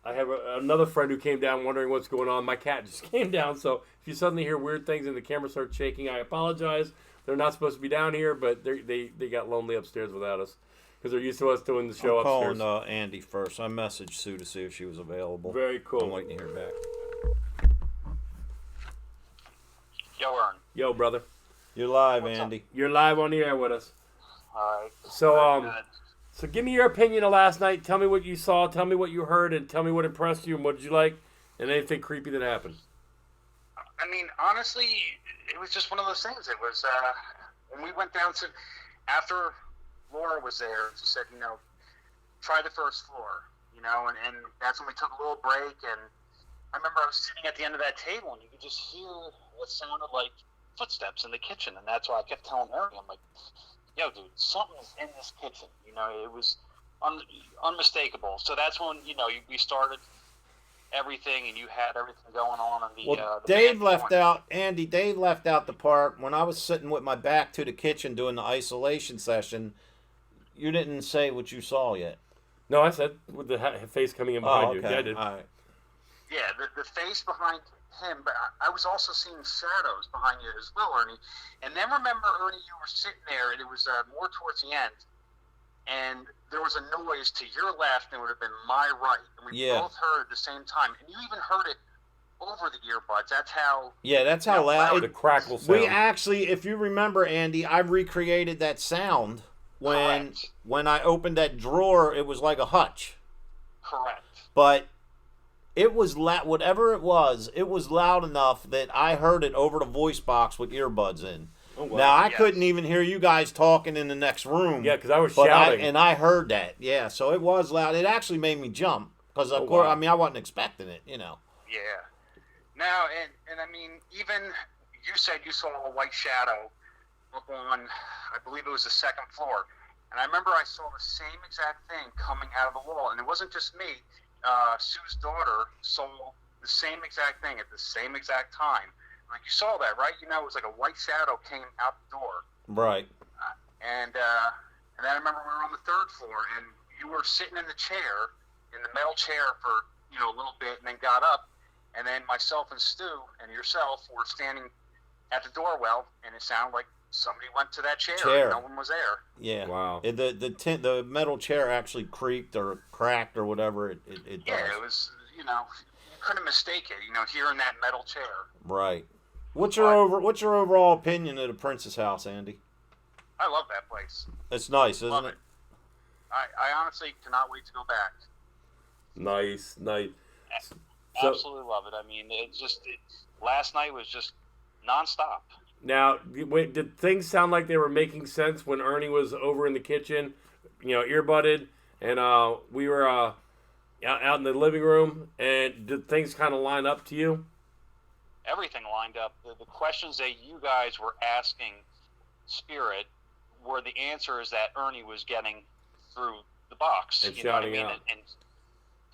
have another friend who came down wondering what's going on. My cat just came down, so if you suddenly hear weird things and the camera starts shaking, I apologize. They're not supposed to be down here, but they got lonely upstairs without us because they're used to us doing the show upstairs. I'm calling Andy first. I messaged Sue to see if she was available. Very cool. I'm waiting to hear back. Yo, Ern. Yo, brother. You're live, What's Andy. You're live on the air with us. All right. So, so give me your opinion of last night. Tell me what you saw. Tell me what you heard, and tell me what impressed you and what did you like, and anything creepy that happened. I mean, honestly, it was just one of those things. It was when we went down to after Laura was there. She said, try the first floor, and that's when we took a little break. And I remember I was sitting at the end of that table, and you could just hear what sounded like footsteps in the kitchen, and that's why I kept telling Mary, I'm like, yo, dude, something's in this kitchen. It was unmistakable. So that's when, we started everything, and you had everything going on. And Dave left out, Andy, Dave left out the part when I was sitting with my back to the kitchen doing the isolation session. You didn't say what you saw yet. No, I said with the face coming in behind you. Okay. Yeah, I did. All right. Yeah, the face behind him, but I was also seeing shadows behind you as well, Ernie. And then remember, Ernie, you were sitting there, and it was more towards the end, and there was a noise to your left, and it would have been my right. And we both heard at the same time, and you even heard it over the earbuds. That's how... Yeah, that's how loud. The crackle sound. We actually, if you remember, Andy, I recreated that sound when I opened that drawer. It was like a hutch. Correct. But it was whatever it was loud enough that I heard it over the voice box with earbuds in. Oh, wow. Now, I couldn't even hear you guys talking in the next room. Yeah, because I was shouting. I heard that. Yeah, so it was loud. It actually made me jump because, of course, I mean, I wasn't expecting it, Yeah. Now, and I mean, even you said you saw a white shadow up on, I believe it was the second floor. And I remember I saw the same exact thing coming out of the wall. And it wasn't just me. Sue's daughter saw the same exact thing at the same exact time. Like, you saw that, right? It was like a white shadow came out the door. Right. And then I remember we were on the third floor, and you were sitting in the chair, in the metal chair for, a little bit, and then got up. And then myself and Stu and yourself were standing at the doorwell, and it sounded like somebody went to that chair. And no one was there. Yeah. Wow. The metal chair actually creaked or cracked or whatever it does. Yeah, it was, you couldn't mistake it, hearing that metal chair. Right. What's your overall opinion of the Princess House, Andy? I love that place. It's nice, isn't it? I honestly cannot wait to go back. Nice. Absolutely love it. I mean, last night was just nonstop. Now, did things sound like they were making sense when Ernie was over in the kitchen, earbudded, and we were out in the living room? And did things kind of line up to you? Everything lined up. The questions that you guys were asking Spirit were the answers that Ernie was getting through the box. And you know what I shouting mean? out.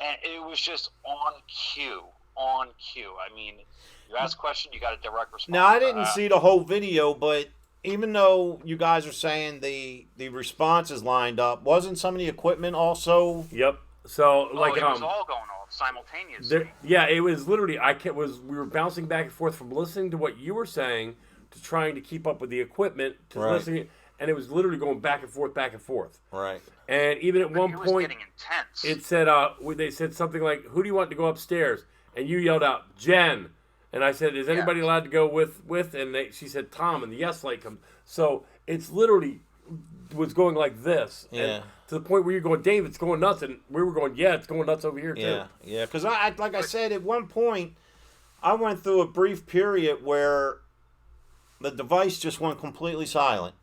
And it was just on cue. I mean, you ask a question, you got a direct response. Now, I didn't see the whole video, but even though you guys are saying the responses lined up, wasn't some of the equipment also? Yep. So, it was all going off simultaneously. It was literally, we were bouncing back and forth from listening to what you were saying to trying to keep up with the equipment to listening, and it was literally going back and forth. Right. And even at one it point, was getting intense. it said, they said something like, "Who do you want to go upstairs?" And you yelled out, "Jen." And I said, "Is anybody allowed to go with?" And she said, "Tom." And the yes light comes. So it's literally was going like this. Yeah. And to the point where you're going, Dave, it's going nuts. And we were going, yeah, it's going nuts over here, too. Yeah, yeah. Because like I said, at one point, I went through a brief period where the device just went completely silent.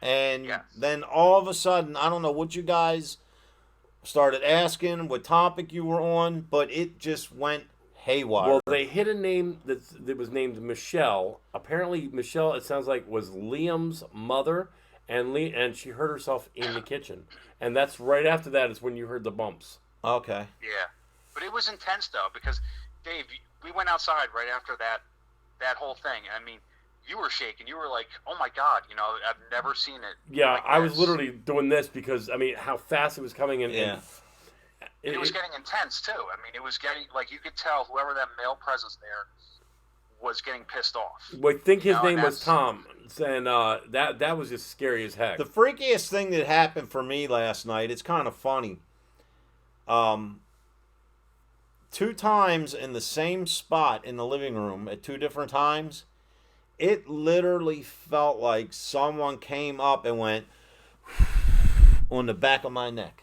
And then all of a sudden, I don't know what you guys started asking, what topic you were on, but it just went haywire. Well, they hit a name that was named Michelle. Apparently, Michelle, it sounds like, was Liam's mother, and she hurt herself in the kitchen. And that's right after that is when you heard the bumps. Okay. Yeah, but it was intense though, because Dave, we went outside right after that whole thing. I mean, you were shaking. You were like, "Oh my God!" You know, I've never seen it. Yeah, like I was this. literally doing this because I mean, how fast it was coming in. Yeah. It was getting intense too. I mean, it was getting like you could tell whoever that male presence there was getting pissed off. Well, I think his You know, name and was Tom, and that was just scary as heck. The freakiest thing that happened for me last night, it's kind of funny. 2 times in the same spot in the living room at 2 different times, it literally felt like someone came up and went on the back of my neck.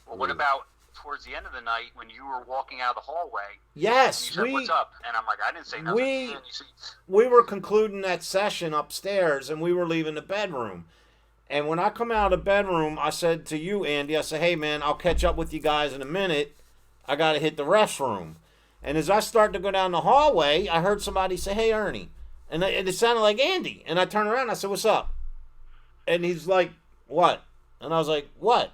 Well, what about towards the end of the night when you were walking out of the hallway? Yes, and you said, "What's up?" And I'm like, "I didn't say nothing." we And you said, we were concluding that session upstairs, and we were leaving the bedroom. And when I come out of the bedroom, I said to you, Andy, I said, "Hey, man, I'll catch up with you guys in a minute. I got to hit the restroom." And as I started to go down the hallway, I heard somebody say, "Hey, Ernie." And it sounded like Andy. And I turned around and I said, "What's up?" And he's like, "What?" And I was like, "What?"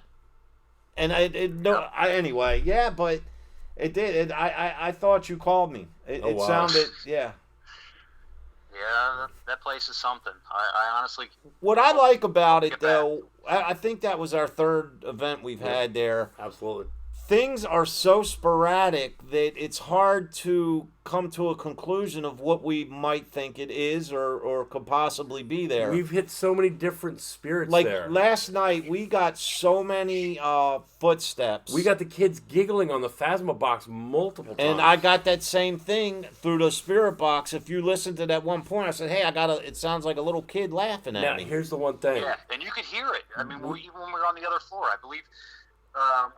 And anyway, yeah, but it did. I thought you called me. It sounded, yeah. Yeah, that place is something. I honestly. What I like about it, though, I think that was our 3rd event we've had there. Absolutely. Things are so sporadic that it's hard to come to a conclusion of what we might think it is or could possibly be there. We've hit so many different spirits like there. last night, we got so many footsteps. We got the kids giggling on the Phasma box multiple times. And I got that same thing through the spirit box. If you listen to that one point, I said, "Hey, it sounds like a little kid laughing at now, me." here's the one thing. Yeah, and you could hear it. I mean, even when we were on the other floor, I believe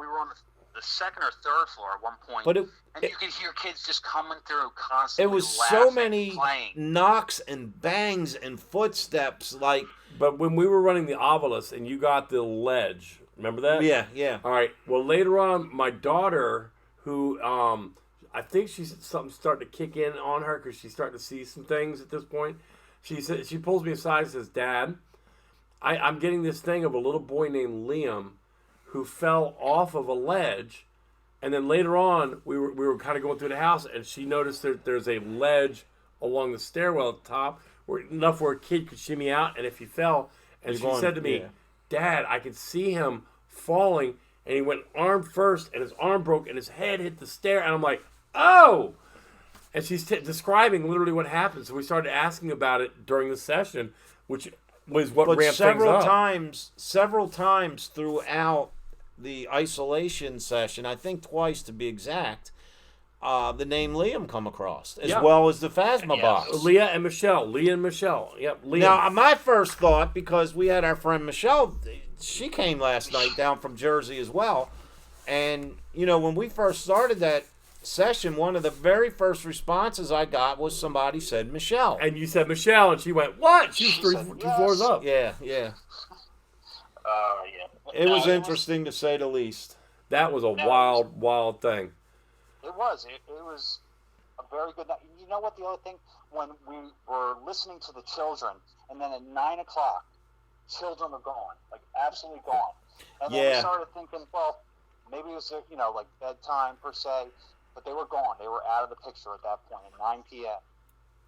we were on the 2nd or 3rd floor at one point, But and you could hear kids just coming through constantly. It was laughing, so many playing. knocks and bangs and footsteps, like. But when we were running the obelisk and you got the ledge, remember that? Yeah. All right. Well, later on, my daughter, who I think she's something starting to kick in on her because she's starting to see some things at this point. She pulls me aside and says, "Dad, I'm getting this thing of a little boy named Liam who fell off of a ledge." And then later on, we were kind of going through the house, and she noticed there's a ledge along the stairwell at the top, enough where a kid could shimmy out, and if he fell, and she said to me, "Dad, I could see him falling," and he went arm first, and his arm broke, and his head hit the stair, and I'm like, "Oh!" And she's describing literally what happened, so we started asking about it during the session, which was what ramped things up. Several times throughout the isolation session, I think twice to be exact, the name Liam come across, as well as the Phasma box. Leah and Michelle. Yep, Liam. Now, my first thought, because we had our friend Michelle, she came last night down from Jersey as well, and, when we first started that session, one of the very first responses I got was somebody said Michelle. And you said Michelle, and she went, "What?" She's two floors up. Yeah. Yeah. It was interesting to say the least. That was a wild thing. It was. It was a very good night. You know what? The other thing, when we were listening to the children, and then at 9 o'clock, children were gone, like absolutely gone. And then we started thinking, well, maybe it was like bedtime per se, but they were gone. They were out of the picture at that point at 9 p.m.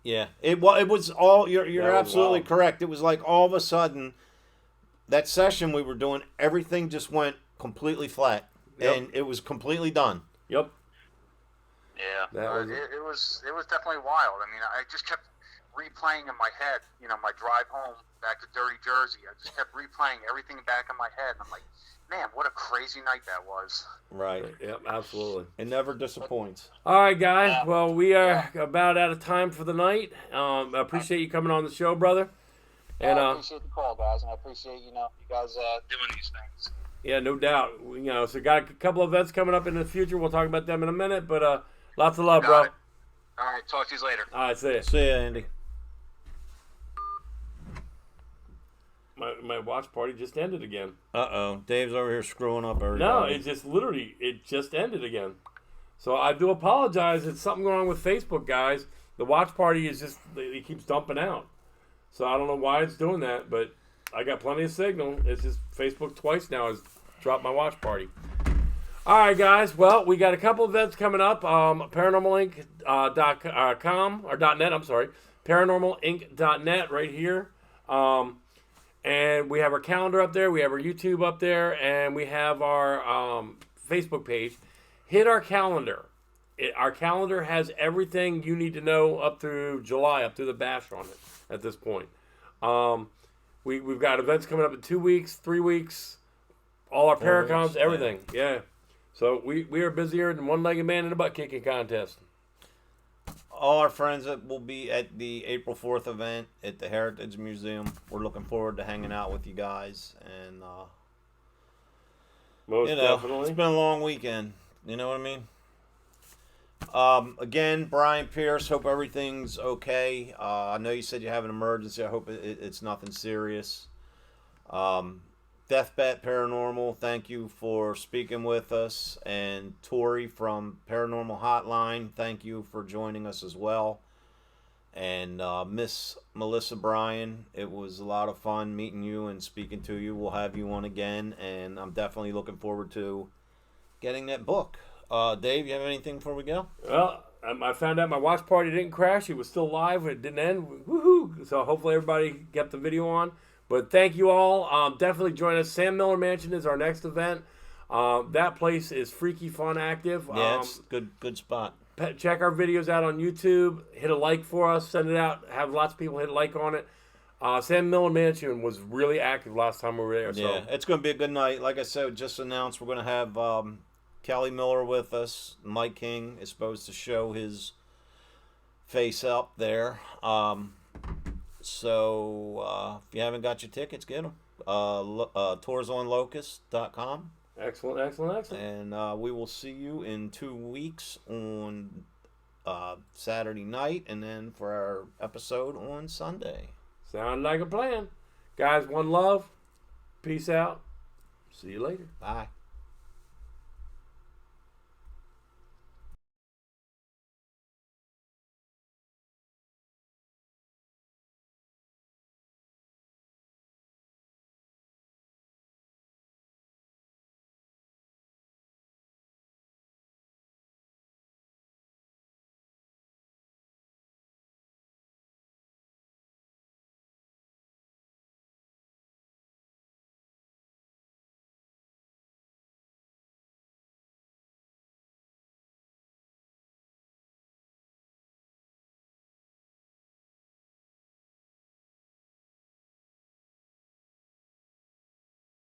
Yeah, it was all. You're absolutely correct. It was like all of a sudden, that session we were doing, everything just went completely flat, and it was completely done. Yep. Yeah, it was definitely wild. I mean, I just kept replaying in my head, my drive home back to Dirty Jersey. I just kept replaying everything back in my head, and I'm like, man, what a crazy night that was. Right. Yep, absolutely. It never disappoints. All right, guys. Well, we are about out of time for the night. I appreciate you coming on the show, brother. And I appreciate the call, guys, and I appreciate you guys doing these things. yeah, no doubt. So got a couple of events coming up in the future. We'll talk about them in a minute. But lots of love, bro. Got it. All right, talk to you later. All right, see ya. See ya, Andy. My watch party just ended again. Uh-oh. Dave's over here screwing up everybody. No, it just ended again. So I do apologize. It's something going on with Facebook, guys. The watch party it keeps dumping out. So I don't know why it's doing that, but I got plenty of signal. It's just Facebook twice now has dropped my watch party. All right, guys. Well, we got a couple events coming up. ParanormalInc.com or .net. I'm sorry, ParanormalInc.net right here. And we have our calendar up there. We have our YouTube up there, and we have our Facebook page. Hit our calendar. Our calendar has everything you need to know up through July, up through the bash on it at this point. We've got events coming up in 2 weeks, 3 weeks, all our Paracons, everything. Yeah. So we are busier than one-legged man in a butt-kicking contest. All our friends that will be at the April 4th event at the Heritage Museum. We're looking forward to hanging out with you guys. And, Most definitely. It's been a long weekend. You know what I mean? Again, Brian Pierce, hope everything's okay. I know you said you have an emergency. I hope it's nothing serious. Deathbat Paranormal, thank you for speaking with us. And Tori from Paranormal Hotline, thank you for joining us as well. And Miss Melissa Bryan, it was a lot of fun meeting you and speaking to you. We'll have you on again, and I'm definitely looking forward to getting that book. Dave, you have anything before we go? Well, I found out my watch party didn't crash. It was still live. It didn't end. Woohoo! So hopefully everybody got the video on. But thank you all. Definitely join us. Sam Miller Mansion is our next event. That place is freaky fun active. Yeah, it's a good spot. Check our videos out on YouTube. Hit a like for us. Send it out. Have lots of people hit a like on it. Sam Miller Mansion was really active last time we were there. So. Yeah, it's going to be a good night. Like I said, just announced we're going to have Kelly Miller with us. Mike King is supposed to show his face up there. So if you haven't got your tickets, get them. toursonlocust.com. Excellent. And we will see you in 2 weeks on Saturday night, and then for our episode on Sunday. Sound like a plan. Guys, one love. Peace out. See you later. Bye.